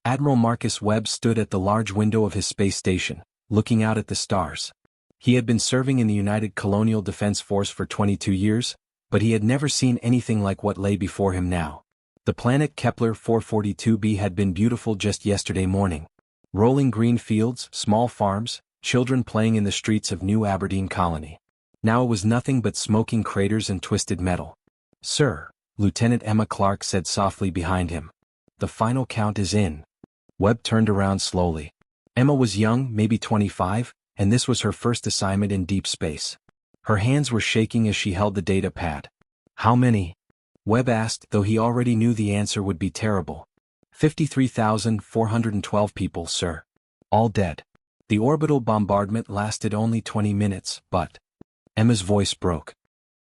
Admiral Marcus Webb stood at the large window of his space station, looking out at the stars. He had been serving in the United Colonial Defense Force for 22 years, but he had never seen anything like what lay before him now. The planet Kepler 442b had been beautiful just yesterday morning. Rolling green fields, small farms, children playing in the streets of New Aberdeen Colony. Now it was nothing but smoking craters and twisted metal. "Sir," Lieutenant Emma Clark said softly behind him. "The final count is in." Webb turned around slowly. Emma was young, maybe 25, and this was her first assignment in deep space. Her hands were shaking as she held the data pad. "How many?" Webb asked, though he already knew the answer would be terrible. 53,412 people, sir. All dead. The orbital bombardment lasted only 20 minutes, but... Emma's voice broke.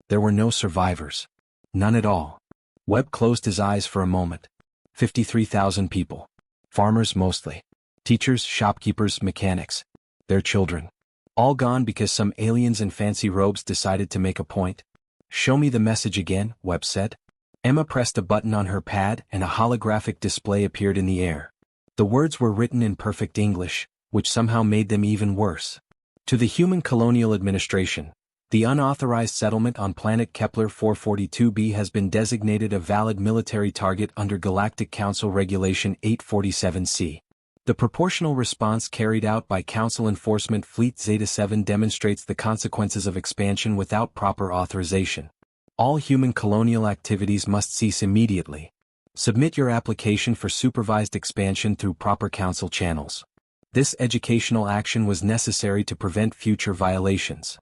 There were no survivors. None at all. Webb closed his eyes for a moment. 53,000 people. Farmers mostly. Teachers, shopkeepers, mechanics. Their children. All gone because some aliens in fancy robes decided to make a point. "Show me the message again," Webb said. Emma pressed a button on her pad and a holographic display appeared in the air. The words were written in perfect English, which somehow made them even worse. "To the Human Colonial Administration, the unauthorized settlement on planet Kepler 442b has been designated a valid military target under Galactic Council Regulation 847C. The proportional response carried out by Council Enforcement Fleet Zeta-7 demonstrates the consequences of expansion without proper authorization. All human colonial activities must cease immediately. Submit your application for supervised expansion through proper council channels. This educational action was necessary to prevent future violations."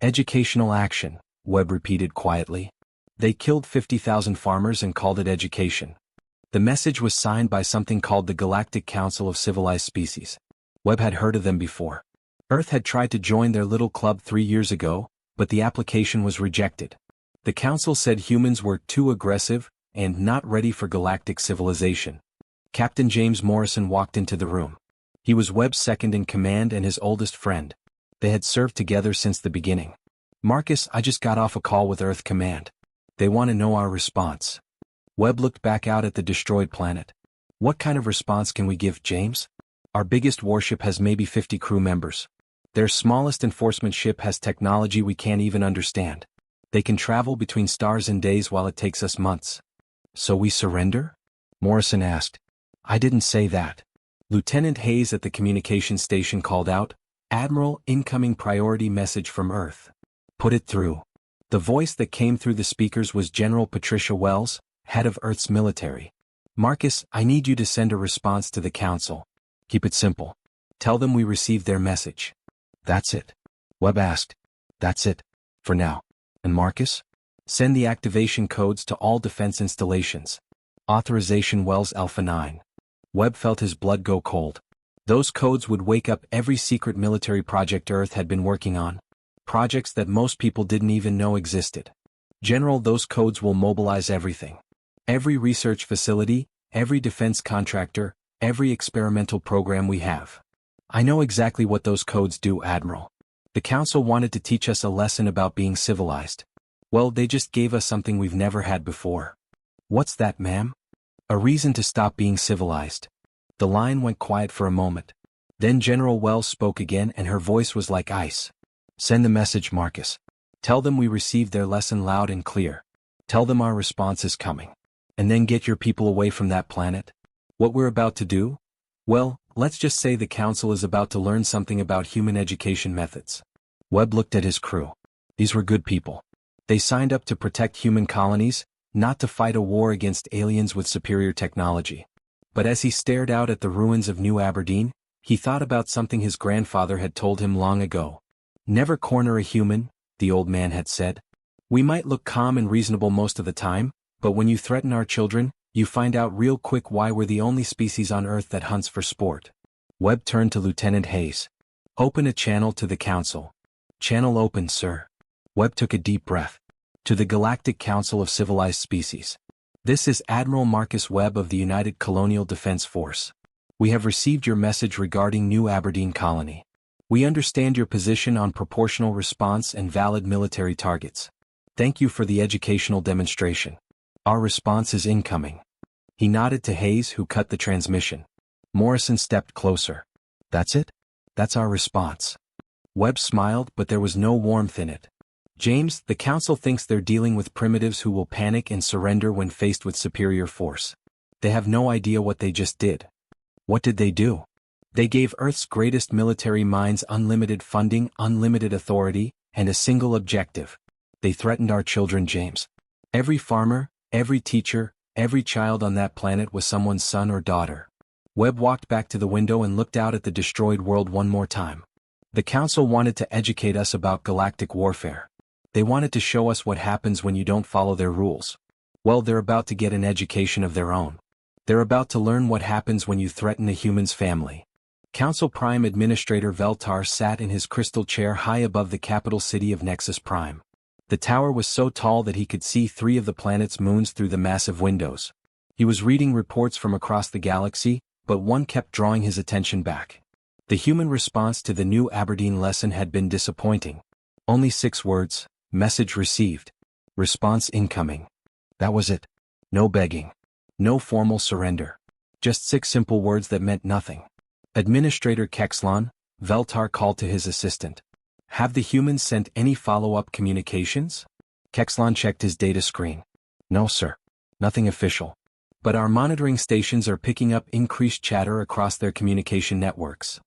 Educational action, Webb repeated quietly. They killed 50,000 farmers and called it education. The message was signed by something called the Galactic Council of Civilized Species. Webb had heard of them before. Earth had tried to join their little club 3 years ago, but the application was rejected. The council said humans were too aggressive and not ready for galactic civilization. Captain James Morrison walked into the room. He was Webb's second in command and his oldest friend. They had served together since the beginning. "Marcus, I just got off a call with Earth Command. They want to know our response." Webb looked back out at the destroyed planet. "What kind of response can we give, James? Our biggest warship has maybe 50 crew members. Their smallest enforcement ship has technology we can't even understand. They can travel between stars in days while it takes us months." "So we surrender?" Morrison asked. "I didn't say that." Lieutenant Hayes at the communication station called out, "Admiral, incoming priority message from Earth." "Put it through." The voice that came through the speakers was General Patricia Wells, head of Earth's military. "Marcus, I need you to send a response to the Council. Keep it simple. Tell them we received their message." "That's it?" Webb asked. "That's it. For now. And Marcus? Send the activation codes to all defense installations. Authorization Wells Alpha 9. Webb felt his blood go cold. Those codes would wake up every secret military project Earth had been working on. Projects that most people didn't even know existed. "General, those codes will mobilize everything. Every research facility, every defense contractor, every experimental program we have. I know exactly what those codes do, Admiral. The Council wanted to teach us a lesson about being civilized. Well, they just gave us something we've never had before." "What's that, ma'am?" "A reason to stop being civilized." The line went quiet for a moment. Then General Wells spoke again and her voice was like ice. "Send the message, Marcus. Tell them we received their lesson loud and clear. Tell them our response is coming. And then get your people away from that planet." "What we're about to do? Well, let's just say the Council is about to learn something about human education methods." Webb looked at his crew. These were good people. They signed up to protect human colonies, not to fight a war against aliens with superior technology. But as he stared out at the ruins of New Aberdeen, he thought about something his grandfather had told him long ago. "Never corner a human," the old man had said. "We might look calm and reasonable most of the time, but when you threaten our children, you find out real quick why we're the only species on Earth that hunts for sport." Webb turned to Lieutenant Hayes. "Open a channel to the Council." "Channel open, sir." Webb took a deep breath. "To the Galactic Council of Civilized Species. This is Admiral Marcus Webb of the United Colonial Defense Force. We have received your message regarding New Aberdeen Colony. We understand your position on proportional response and valid military targets. Thank you for the educational demonstration. Our response is incoming." He nodded to Hayes, who cut the transmission. Morrison stepped closer. That's it? That's our response. Webb smiled, but there was no warmth in it. James, the council thinks they're dealing with primitives who will panic and surrender when faced with superior force. They have no idea what they just did. What did they do? They gave Earth's greatest military minds unlimited funding, unlimited authority, and a single objective. They threatened our children, James. Every farmer, every teacher, every child on that planet was someone's son or daughter. Webb walked back to the window and looked out at the destroyed world one more time. The council wanted to educate us about galactic warfare. They wanted to show us what happens when you don't follow their rules. Well, they're about to get an education of their own. They're about to learn what happens when you threaten a human's family. Council Prime Administrator Veltar sat in his crystal chair high above the capital city of Nexus Prime. The tower was so tall that he could see 3 of the planet's moons through the massive windows. He was reading reports from across the galaxy, but one kept drawing his attention back. The human response to the new Aberdeen lesson had been disappointing. Only 6 words: message received. Response incoming. That was it. No begging. No formal surrender. Just 6 simple words that meant nothing. Administrator Kexlon, Veltar called to his assistant. Have the humans sent any follow-up communications? Kexlon checked his data screen. No, sir. Nothing official. But our monitoring stations are picking up increased chatter across their communication networks.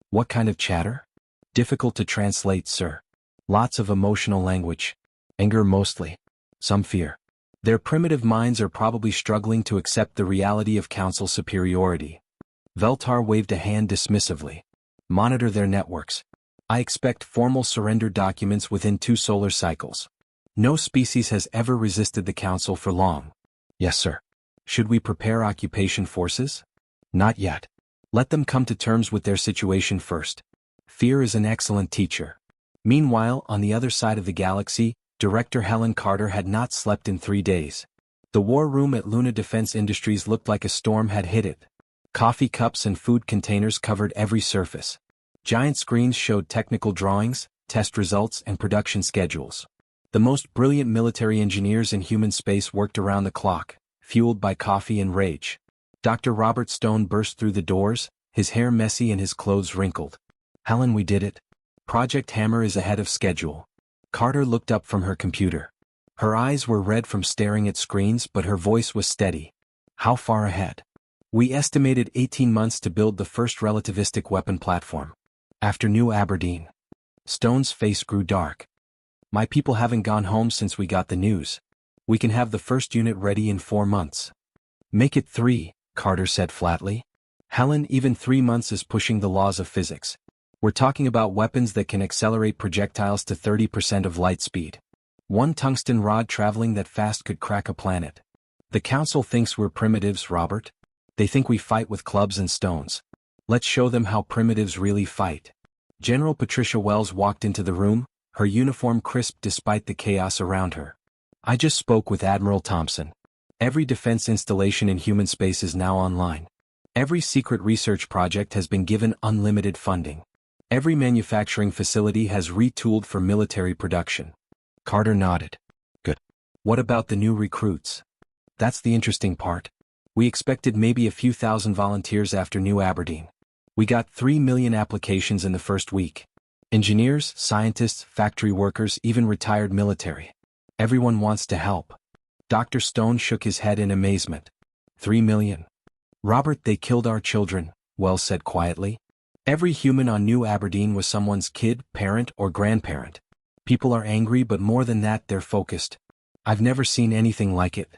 What kind of chatter? Difficult to translate, sir. Lots of emotional language. Anger mostly. Some fear. Their primitive minds are probably struggling to accept the reality of council superiority. Veltar waved a hand dismissively. Monitor their networks. I expect formal surrender documents within 2 solar cycles. No species has ever resisted the council for long. Yes, sir. Should we prepare occupation forces? Not yet. Let them come to terms with their situation first. Fear is an excellent teacher. Meanwhile, on the other side of the galaxy, Director Helen Carter had not slept in 3 days. The war room at Luna Defense Industries looked like a storm had hit it. Coffee cups and food containers covered every surface. Giant screens showed technical drawings, test results, and production schedules. The most brilliant military engineers in human space worked around the clock, fueled by coffee and rage. Dr. Robert Stone burst through the doors, his hair messy and his clothes wrinkled. Helen, we did it. Project Hammer is ahead of schedule. Carter looked up from her computer. Her eyes were red from staring at screens, but her voice was steady. How far ahead? We estimated 18 months to build the first relativistic weapon platform. After New Aberdeen. Stone's face grew dark. My people haven't gone home since we got the news. We can have the first unit ready in 4 months. Make it 3, Carter said flatly. Helen, even 3 months is pushing the laws of physics. We're talking about weapons that can accelerate projectiles to 30% of light speed. One tungsten rod traveling that fast could crack a planet. The council thinks we're primitives, Robert. They think we fight with clubs and stones. Let's show them how primitives really fight. General Patricia Wells walked into the room, her uniform crisp despite the chaos around her. I just spoke with Admiral Thompson. Every defense installation in human space is now online. Every secret research project has been given unlimited funding. Every manufacturing facility has retooled for military production. Carter nodded. Good. What about the new recruits? That's the interesting part. We expected maybe a few thousand volunteers after New Aberdeen. We got 3 million applications in the first week. Engineers, scientists, factory workers, even retired military. Everyone wants to help. Dr. Stone shook his head in amazement. 3 million. Robert, they killed our children, Wells said quietly. Every human on New Aberdeen was someone's kid, parent, or grandparent. People are angry, but more than that, they're focused. I've never seen anything like it.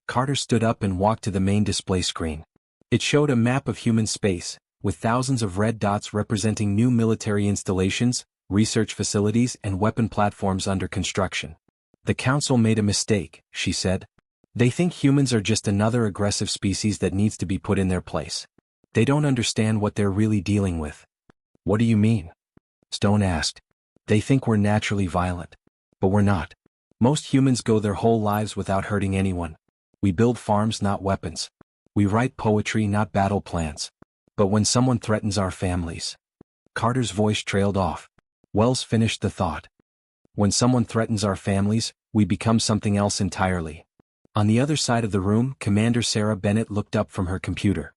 Carter stood up and walked to the main display screen. It showed a map of human space, with thousands of red dots representing new military installations, research facilities, and weapon platforms under construction. The council made a mistake, she said. They think humans are just another aggressive species that needs to be put in their place. They don't understand what they're really dealing with. What do you mean? Stone asked. They think we're naturally violent. But we're not. Most humans go their whole lives without hurting anyone. We build farms, not weapons. We write poetry, not battle plans. But when someone threatens our families... Carter's voice trailed off. Wells finished the thought. When someone threatens our families, we become something else entirely. On the other side of the room, Commander Sarah Bennett looked up from her computer.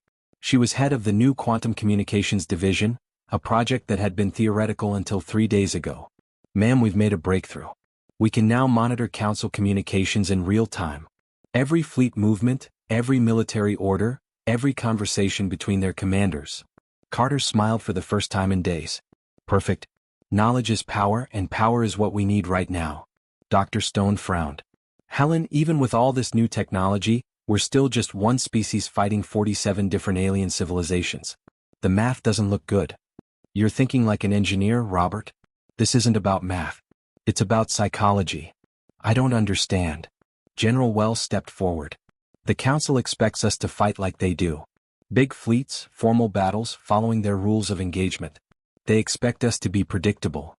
She was head of the new Quantum Communications Division, a project that had been theoretical until 3 days ago. Ma'am, we've made a breakthrough. We can now monitor Council communications in real time. Every fleet movement, every military order, every conversation between their commanders. Carter smiled for the first time in days. Perfect. Knowledge is power, and power is what we need right now. Dr. Stone frowned. Helen, even with all this new technology, we're still just one species fighting 47 different alien civilizations. The math doesn't look good. You're thinking like an engineer, Robert? This isn't about math. It's about psychology. I don't understand. General Wells stepped forward. The Council expects us to fight like they do. Big fleets, formal battles, following their rules of engagement. They expect us to be predictable.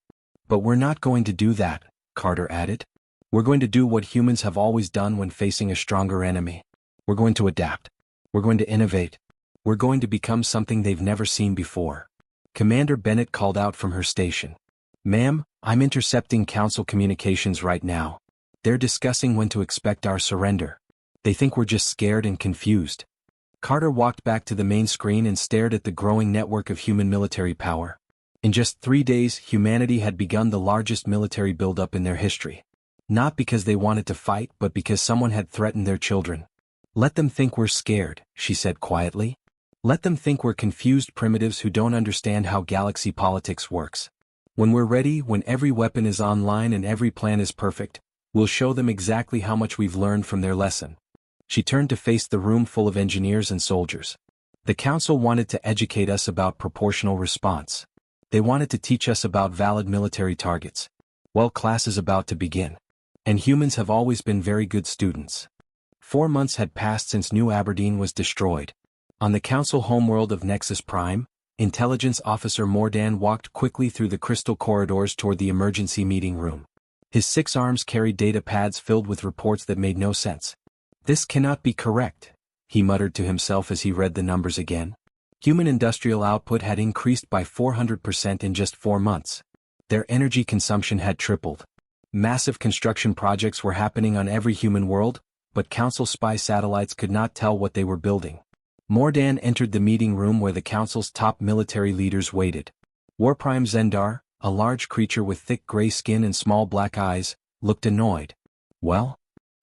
But we're not going to do that, Carter added. We're going to do what humans have always done when facing a stronger enemy. We're going to adapt. We're going to innovate. We're going to become something they've never seen before. Commander Bennett called out from her station. Ma'am, I'm intercepting Council communications right now. They're discussing when to expect our surrender. They think we're just scared and confused. Carter walked back to the main screen and stared at the growing network of human military power. In just 3 days, humanity had begun the largest military buildup in their history. Not because they wanted to fight, but because someone had threatened their children. Let them think we're scared, she said quietly. Let them think we're confused primitives who don't understand how galaxy politics works. When we're ready, when every weapon is online and every plan is perfect, we'll show them exactly how much we've learned from their lesson. She turned to face the room full of engineers and soldiers. The Council wanted to educate us about proportional response. They wanted to teach us about valid military targets. Well, class is about to begin. And humans have always been very good students. 4 months had passed since New Aberdeen was destroyed. On the Council homeworld of Nexus Prime, Intelligence Officer Mordan walked quickly through the crystal corridors toward the emergency meeting room. His 6 arms carried data pads filled with reports that made no sense. This cannot be correct, he muttered to himself as he read the numbers again. Human industrial output had increased by 400% in just 4 months. Their energy consumption had tripled. Massive construction projects were happening on every human world, but Council spy satellites could not tell what they were building. Mordan entered the meeting room where the Council's top military leaders waited. Warprime Zendar, a large creature with thick gray skin and small black eyes, looked annoyed. Well?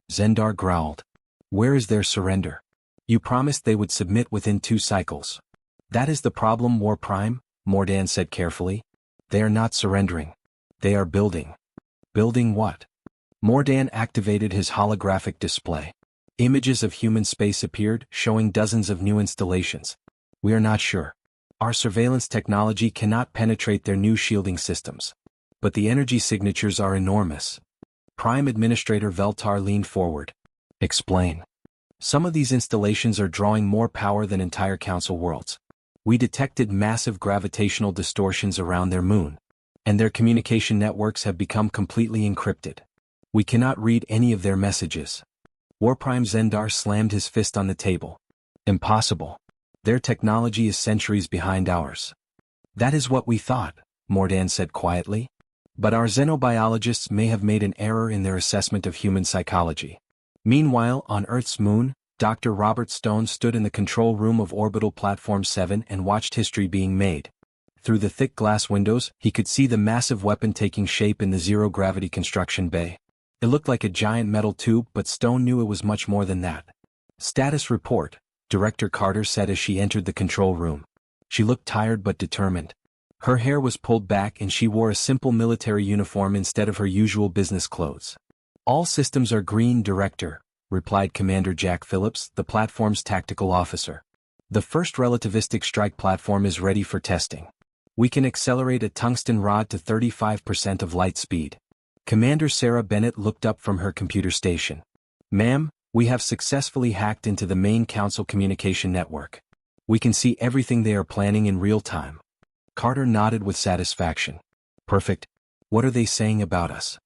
Zendar growled. Where is their surrender? You promised they would submit within 2 cycles. That is the problem, Warprime, Mordan said carefully. They are not surrendering. They are building. Building what? Mordan activated his holographic display. Images of human space appeared, showing dozens of new installations. We are not sure. Our surveillance technology cannot penetrate their new shielding systems. But the energy signatures are enormous. Prime Administrator Veltar leaned forward. Explain. Some of these installations are drawing more power than entire Council worlds. We detected massive gravitational distortions around their moon. And their communication networks have become completely encrypted. We cannot read any of their messages. Warprime Zendar slammed his fist on the table. Impossible. Their technology is centuries behind ours. That is what we thought, Mordan said quietly. But our xenobiologists may have made an error in their assessment of human psychology. Meanwhile, on Earth's moon, Dr. Robert Stone stood in the control room of Orbital Platform 7 and watched history being made. Through the thick glass windows, he could see the massive weapon taking shape in the zero-gravity construction bay. It looked like a giant metal tube, but Stone knew it was much more than that. Status report, Director Carter said as she entered the control room. She looked tired but determined. Her hair was pulled back and she wore a simple military uniform instead of her usual business clothes. All systems are green, Director, replied Commander Jack Phillips, the platform's tactical officer. The first relativistic strike platform is ready for testing. We can accelerate a tungsten rod to 35% of light speed. Commander Sarah Bennett looked up from her computer station. Ma'am, we have successfully hacked into the main Council communication network. We can see everything they are planning in real time. Carter nodded with satisfaction. Perfect. What are they saying about us?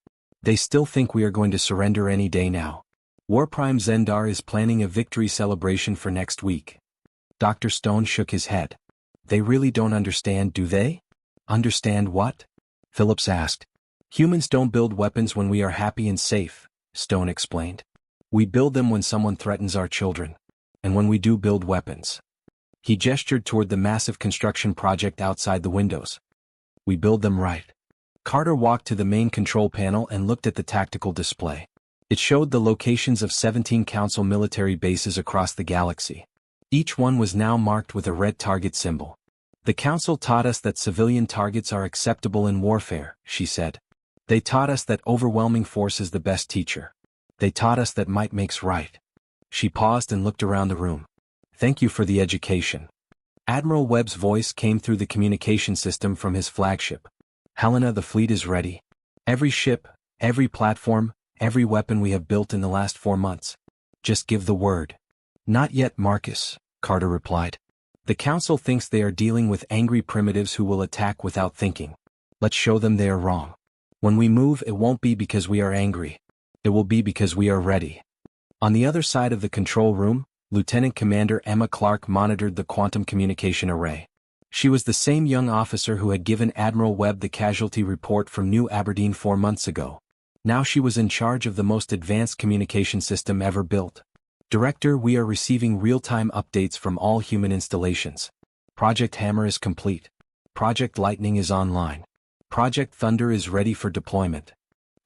They still think we are going to surrender any day now. Warprime Zendar is planning a victory celebration for next week. Dr. Stone shook his head. They really don't understand, do they? Understand what? Phillips asked. Humans don't build weapons when we are happy and safe, Stone explained. We build them when someone threatens our children. And when we do build weapons. He gestured toward the massive construction project outside the windows. We build them right. Carter walked to the main control panel and looked at the tactical display. It showed the locations of 17 Council military bases across the galaxy. Each one was now marked with a red target symbol. The Council taught us that civilian targets are acceptable in warfare, she said. They taught us that overwhelming force is the best teacher. They taught us that might makes right. She paused and looked around the room. Thank you for the education. Admiral Webb's voice came through the communication system from his flagship. Helena, the fleet is ready. Every ship, every platform, every weapon we have built in the last 4 months. Just give the word. Not yet, Marcus, Carter replied. The Council thinks they are dealing with angry primitives who will attack without thinking. Let's show them they are wrong. When we move, it won't be because we are angry. It will be because we are ready. On the other side of the control room, Lieutenant Commander Emma Clark monitored the quantum communication array. She was the same young officer who had given Admiral Webb the casualty report from New Aberdeen 4 months ago. Now she was in charge of the most advanced communication system ever built. Director, we are receiving real-time updates from all human installations. Project Hammer is complete. Project Lightning is online. Project Thunder is ready for deployment.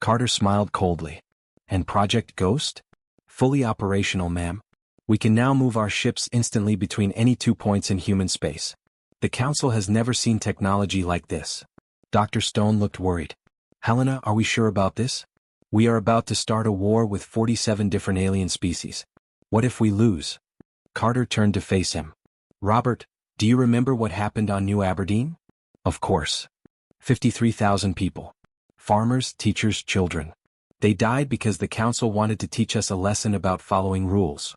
Carter smiled coldly. And Project Ghost? Fully operational, ma'am. We can now move our ships instantly between any 2 points in human space. The Council has never seen technology like this. Dr. Stone looked worried. Helena, are we sure about this? We are about to start a war with 47 different alien species. What if we lose? Carter turned to face him. Robert, do you remember what happened on New Aberdeen? Of course. 53,000 people. Farmers, teachers, children. They died because the Council wanted to teach us a lesson about following rules.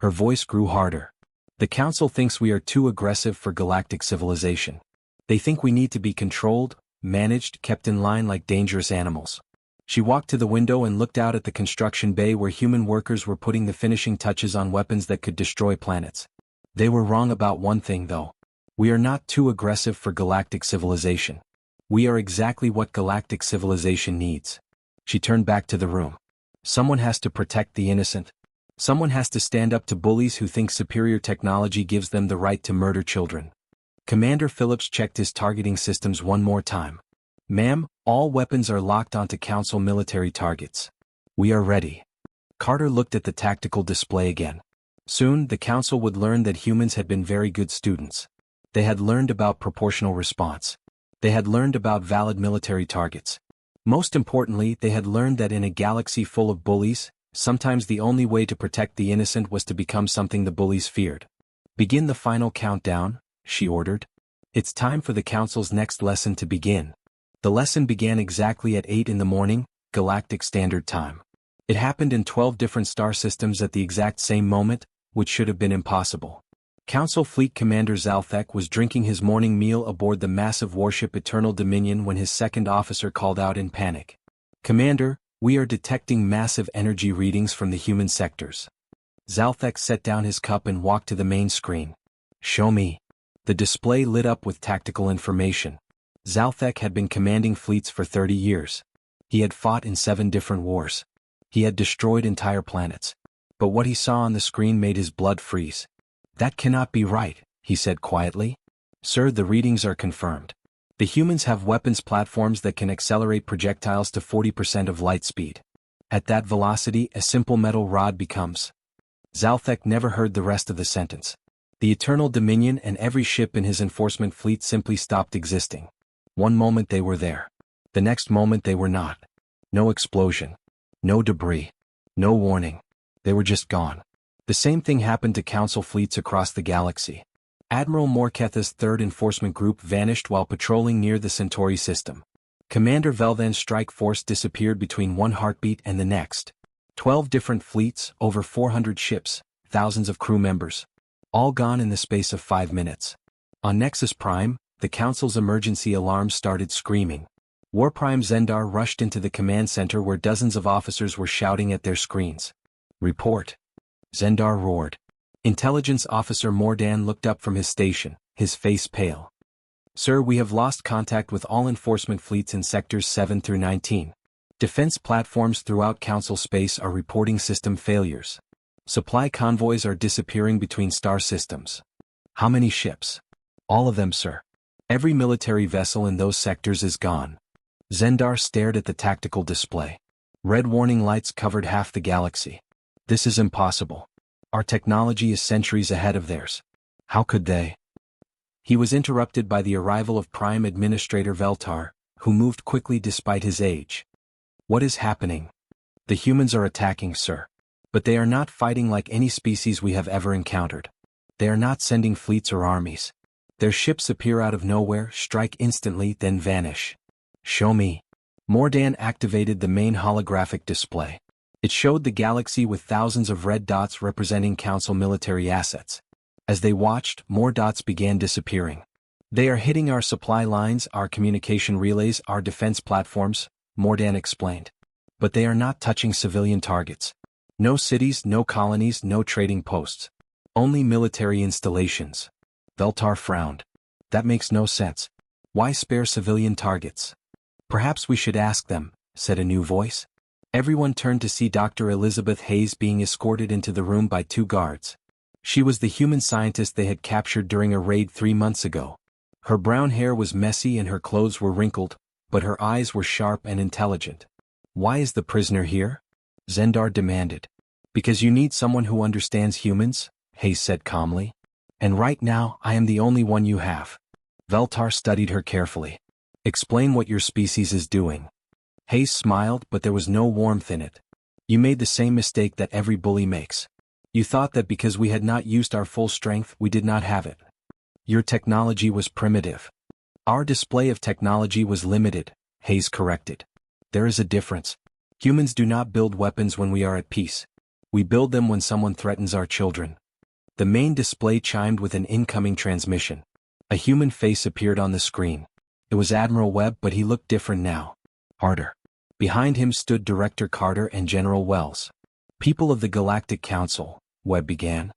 Her voice grew harder. The Council thinks we are too aggressive for galactic civilization. They think we need to be controlled, managed, kept in line like dangerous animals. She walked to the window and looked out at the construction bay where human workers were putting the finishing touches on weapons that could destroy planets. They were wrong about one thing though. We are not too aggressive for galactic civilization. We are exactly what galactic civilization needs. She turned back to the room. Someone has to protect the innocent. Someone has to stand up to bullies who think superior technology gives them the right to murder children. Commander Phillips checked his targeting systems one more time. Ma'am, all weapons are locked onto Council military targets. We are ready. Carter looked at the tactical display again. Soon, the Council would learn that humans had been very good students. They had learned about proportional response. They had learned about valid military targets. Most importantly, they had learned that in a galaxy full of bullies, sometimes the only way to protect the innocent was to become something the bullies feared. Begin the final countdown, she ordered. It's time for the Council's next lesson to begin. The lesson began exactly at 8 in the morning, Galactic Standard Time. It happened in 12 different star systems at the exact same moment, which should have been impossible. Council Fleet Commander Zalthek was drinking his morning meal aboard the massive warship Eternal Dominion when his second officer called out in panic. Commander, we are detecting massive energy readings from the human sectors. Zalthek set down his cup and walked to the main screen. Show me. The display lit up with tactical information. Zalthek had been commanding fleets for 30 years. He had fought in 7 different wars. He had destroyed entire planets. But what he saw on the screen made his blood freeze. That cannot be right, he said quietly. Sir, the readings are confirmed. The humans have weapons platforms that can accelerate projectiles to 40% of light speed. At that velocity, a simple metal rod becomes. Zalthek never heard the rest of the sentence. The Eternal Dominion and every ship in his enforcement fleet simply stopped existing. One moment they were there. The next moment they were not. No explosion. No debris. No warning. They were just gone. The same thing happened to Council fleets across the galaxy. Admiral Morketha's 3rd Enforcement Group vanished while patrolling near the Centauri system. Commander Velvan's strike force disappeared between one heartbeat and the next. 12 different fleets, over 400 ships, thousands of crew members. All gone in the space of 5 minutes. On Nexus Prime, the Council's emergency alarms started screaming. Warprime Zendar rushed into the command center where dozens of officers were shouting at their screens. Report. Zendar roared. Intelligence Officer Mordan looked up from his station, his face pale. Sir, we have lost contact with all enforcement fleets in sectors 7 through 19. Defense platforms throughout Council space are reporting system failures. Supply convoys are disappearing between star systems. How many ships? All of them, sir. Every military vessel in those sectors is gone. Zendar stared at the tactical display. Red warning lights covered half the galaxy. This is impossible. Our technology is centuries ahead of theirs. How could they? He was interrupted by the arrival of Prime Administrator Veltar, who moved quickly despite his age. What is happening? The humans are attacking, sir. But they are not fighting like any species we have ever encountered. They are not sending fleets or armies. Their ships appear out of nowhere, strike instantly, then vanish. Show me. Mordan activated the main holographic display. It showed the galaxy with thousands of red dots representing Council military assets. As they watched, more dots began disappearing. They are hitting our supply lines, our communication relays, our defense platforms, Mordan explained. But they are not touching civilian targets. No cities, no colonies, no trading posts. Only military installations. Veltar frowned. That makes no sense. Why spare civilian targets? Perhaps we should ask them, said a new voice. Everyone turned to see Dr. Elizabeth Hayes being escorted into the room by 2 guards. She was the human scientist they had captured during a raid 3 months ago. Her brown hair was messy and her clothes were wrinkled, but her eyes were sharp and intelligent. Why is the prisoner here? Zendar demanded. Because you need someone who understands humans, Hayes said calmly. And right now, I am the only one you have. Veltar studied her carefully. Explain what your species is doing. Hayes smiled, but there was no warmth in it. You made the same mistake that every bully makes. You thought that because we had not used our full strength, we did not have it. Your technology was primitive. Our display of technology was limited, Hayes corrected. There is a difference. Humans do not build weapons when we are at peace. We build them when someone threatens our children. The main display chimed with an incoming transmission. A human face appeared on the screen. It was Admiral Webb, but he looked different now. Harder. Behind him stood Director Carter and General Wells. People of the Galactic Council, Webb began.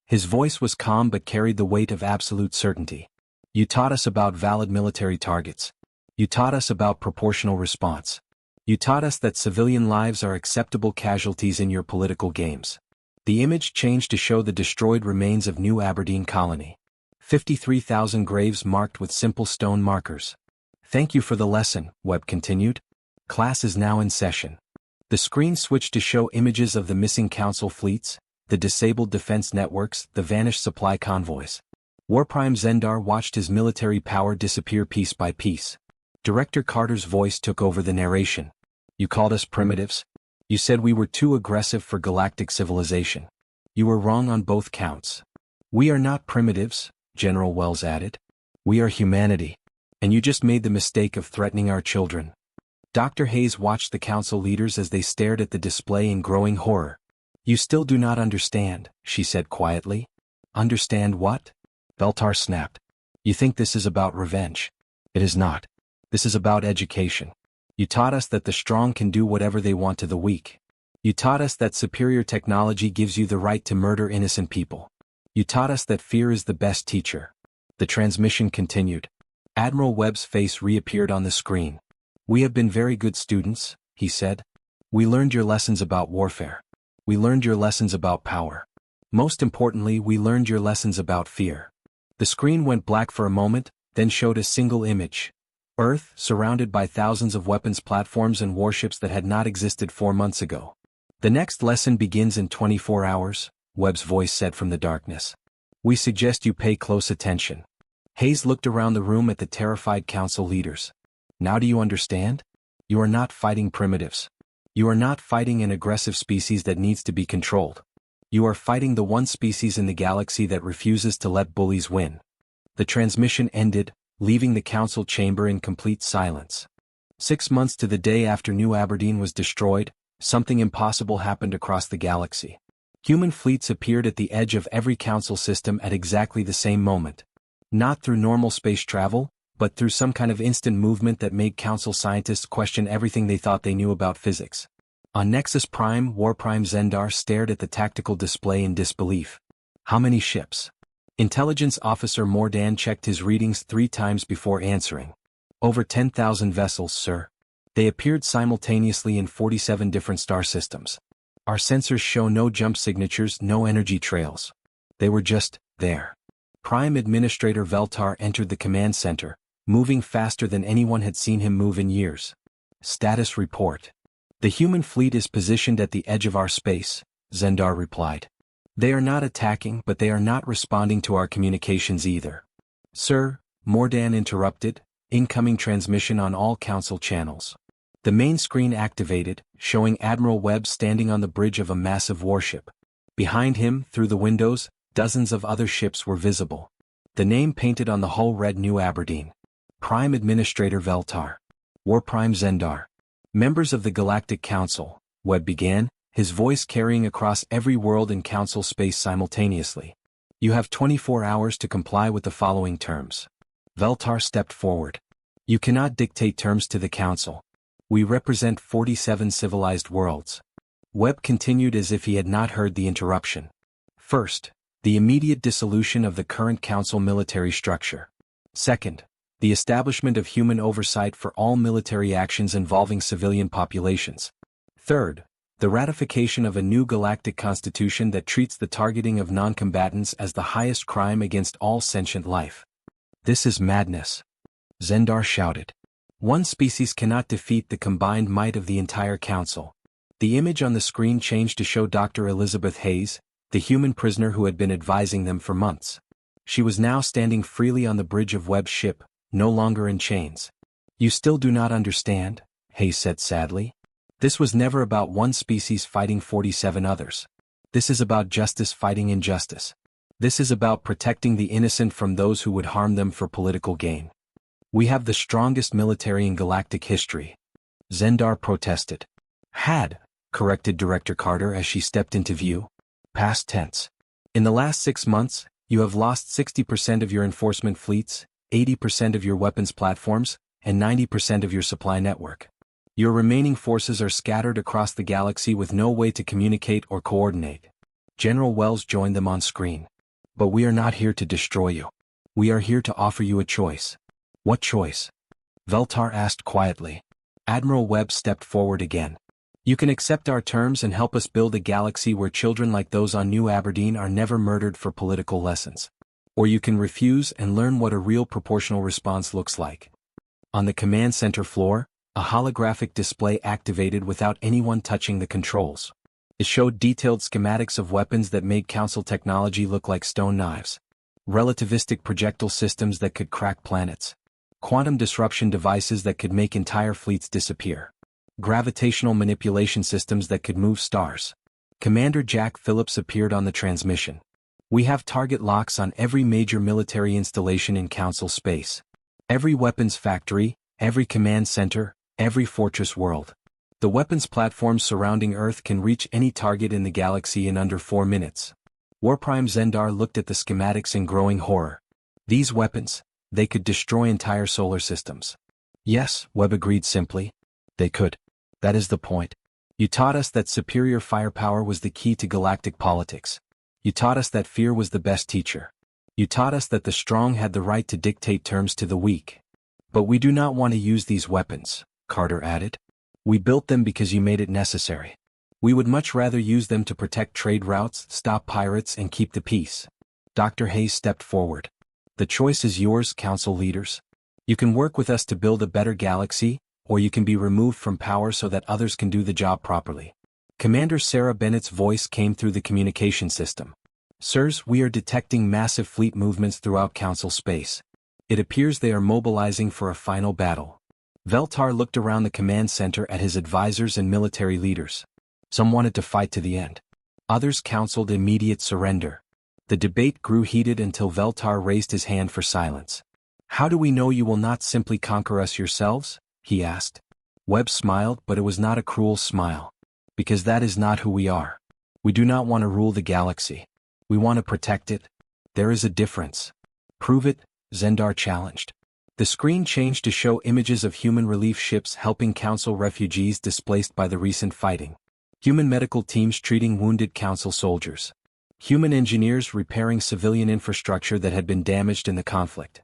His voice was calm but carried the weight of absolute certainty. You taught us about valid military targets. You taught us about proportional response. You taught us that civilian lives are acceptable casualties in your political games. The image changed to show the destroyed remains of New Aberdeen Colony. 53,000 graves marked with simple stone markers. Thank you for the lesson, Webb continued. Class is now in session. The screen switched to show images of the missing council fleets, the disabled defense networks, the vanished supply convoys. Warprime Zendar watched his military power disappear piece by piece. Director Carter's voice took over the narration. You called us primitives? You said we were too aggressive for galactic civilization. You were wrong on both counts. We are not primitives, General Wells added. We are humanity. And you just made the mistake of threatening our children. Dr. Hayes watched the council leaders as they stared at the display in growing horror. You still do not understand, she said quietly. Understand what? Veltar snapped. You think this is about revenge. It is not. This is about education. You taught us that the strong can do whatever they want to the weak. You taught us that superior technology gives you the right to murder innocent people. You taught us that fear is the best teacher. The transmission continued. Admiral Webb's face reappeared on the screen. We have been very good students, he said. We learned your lessons about warfare. We learned your lessons about power. Most importantly, we learned your lessons about fear. The screen went black for a moment, then showed a single image. Earth, surrounded by thousands of weapons platforms and warships that had not existed 4 months ago. The next lesson begins in 24 hours, Webb's voice said from the darkness. We suggest you pay close attention. Hayes looked around the room at the terrified council leaders. Now do you understand? You are not fighting primitives. You are not fighting an aggressive species that needs to be controlled. You are fighting the one species in the galaxy that refuses to let bullies win. The transmission ended, leaving the council chamber in complete silence. 6 months to the day after New Aberdeen was destroyed, something impossible happened across the galaxy. Human fleets appeared at the edge of every council system at exactly the same moment. Not through normal space travel, but through some kind of instant movement that made council scientists question everything they thought they knew about physics. On Nexus Prime, Warprime Zendar stared at the tactical display in disbelief. How many ships? Intelligence Officer Mordan checked his readings 3 times before answering. Over 10,000 vessels, sir. They appeared simultaneously in 47 different star systems. Our sensors show no jump signatures, no energy trails. They were just there. Prime Administrator Veltar entered the command center, moving faster than anyone had seen him move in years. Status report. The human fleet is positioned at the edge of our space, Zendar replied. They are not attacking, but they are not responding to our communications either. Sir, Mordan interrupted, incoming transmission on all council channels. The main screen activated, showing Admiral Webb standing on the bridge of a massive warship. Behind him, through the windows, dozens of other ships were visible. The name painted on the hull read New Aberdeen. Prime Administrator Veltar. War Prime Zendar. Members of the Galactic Council, Webb began, his voice carrying across every world in Council space simultaneously. You have 24 hours to comply with the following terms. Veltar stepped forward. You cannot dictate terms to the Council. We represent 47 civilized worlds. Webb continued as if he had not heard the interruption. First, the immediate dissolution of the current Council military structure. Second, the establishment of human oversight for all military actions involving civilian populations. Third, the ratification of a new galactic constitution that treats the targeting of non-combatants as the highest crime against all sentient life. This is madness. Zendar shouted. One species cannot defeat the combined might of the entire council. The image on the screen changed to show Dr. Elizabeth Hayes, the human prisoner who had been advising them for months. She was now standing freely on the bridge of Webb's ship, no longer in chains. You still do not understand, Hayes said sadly. This was never about one species fighting 47 others. This is about justice fighting injustice. This is about protecting the innocent from those who would harm them for political gain. We have the strongest military in galactic history. Zendar protested. Had, corrected Director Carter as she stepped into view. Past tense. In the last 6 months, you have lost 60% of your enforcement fleets, 80% of your weapons platforms, and 90% of your supply network. Your remaining forces are scattered across the galaxy with no way to communicate or coordinate. General Wells joined them on screen. But we are not here to destroy you. We are here to offer you a choice. What choice? Veltar asked quietly. Admiral Webb stepped forward again. You can accept our terms and help us build a galaxy where children like those on New Aberdeen are never murdered for political lessons. Or you can refuse and learn what a real proportional response looks like. On the command center floor, a holographic display activated without anyone touching the controls. It showed detailed schematics of weapons that made Council technology look like stone knives. Relativistic projectile systems that could crack planets. Quantum disruption devices that could make entire fleets disappear. Gravitational manipulation systems that could move stars. Commander Jack Phillips appeared on the transmission. We have target locks on every major military installation in Council space. Every weapons factory, every command center, every fortress world. The weapons platforms surrounding Earth can reach any target in the galaxy in under 4 minutes. Warprime Zendar looked at the schematics in growing horror. These weapons, they could destroy entire solar systems. Yes, Webb agreed simply. They could. That is the point. You taught us that superior firepower was the key to galactic politics. You taught us that fear was the best teacher. You taught us that the strong had the right to dictate terms to the weak. But we do not want to use these weapons, Carter added. We built them because you made it necessary. We would much rather use them to protect trade routes, stop pirates, and keep the peace. Dr. Hayes stepped forward. The choice is yours, Council leaders. You can work with us to build a better galaxy, or you can be removed from power so that others can do the job properly. Commander Sarah Bennett's voice came through the communication system. Sirs, we are detecting massive fleet movements throughout Council space. It appears they are mobilizing for a final battle. Veltar looked around the command center at his advisors and military leaders. Some wanted to fight to the end. Others counseled immediate surrender. The debate grew heated until Veltar raised his hand for silence. How do we know you will not simply conquer us yourselves? He asked. Webb smiled, but it was not a cruel smile. Because that is not who we are. We do not want to rule the galaxy. We want to protect it. There is a difference. Prove it, Zendar challenged. The screen changed to show images of human relief ships helping Council refugees displaced by the recent fighting. Human medical teams treating wounded Council soldiers. Human engineers repairing civilian infrastructure that had been damaged in the conflict.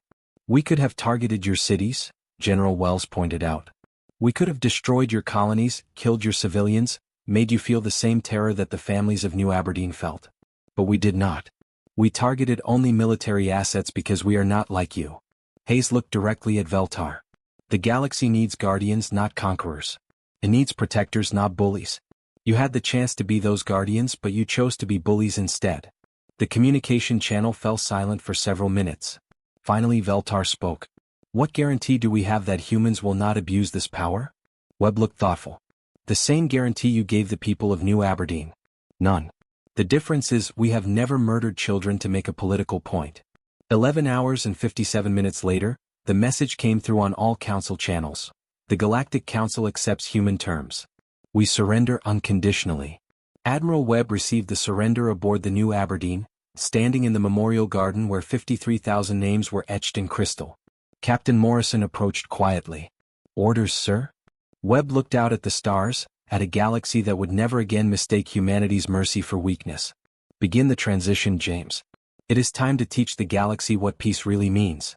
We could have targeted your cities, General Wells pointed out. We could have destroyed your colonies, killed your civilians, made you feel the same terror that the families of New Aberdeen felt. But we did not. We targeted only military assets because we are not like you. Hayes looked directly at Veltar. The galaxy needs guardians, not conquerors. It needs protectors, not bullies. You had the chance to be those guardians, but you chose to be bullies instead. The communication channel fell silent for several minutes. Finally Veltar spoke. What guarantee do we have that humans will not abuse this power? Webb looked thoughtful. The same guarantee you gave the people of New Aberdeen. None. The difference is we have never murdered children to make a political point. 11 hours and 57 minutes later, the message came through on all council channels. The Galactic Council accepts human terms. We surrender unconditionally. Admiral Webb received the surrender aboard the New Aberdeen, standing in the memorial garden where 53,000 names were etched in crystal. Captain Morrison approached quietly. Orders, sir? Webb looked out at the stars, at a galaxy that would never again mistake humanity's mercy for weakness. Begin the transition, James. It is time to teach the galaxy what peace really means.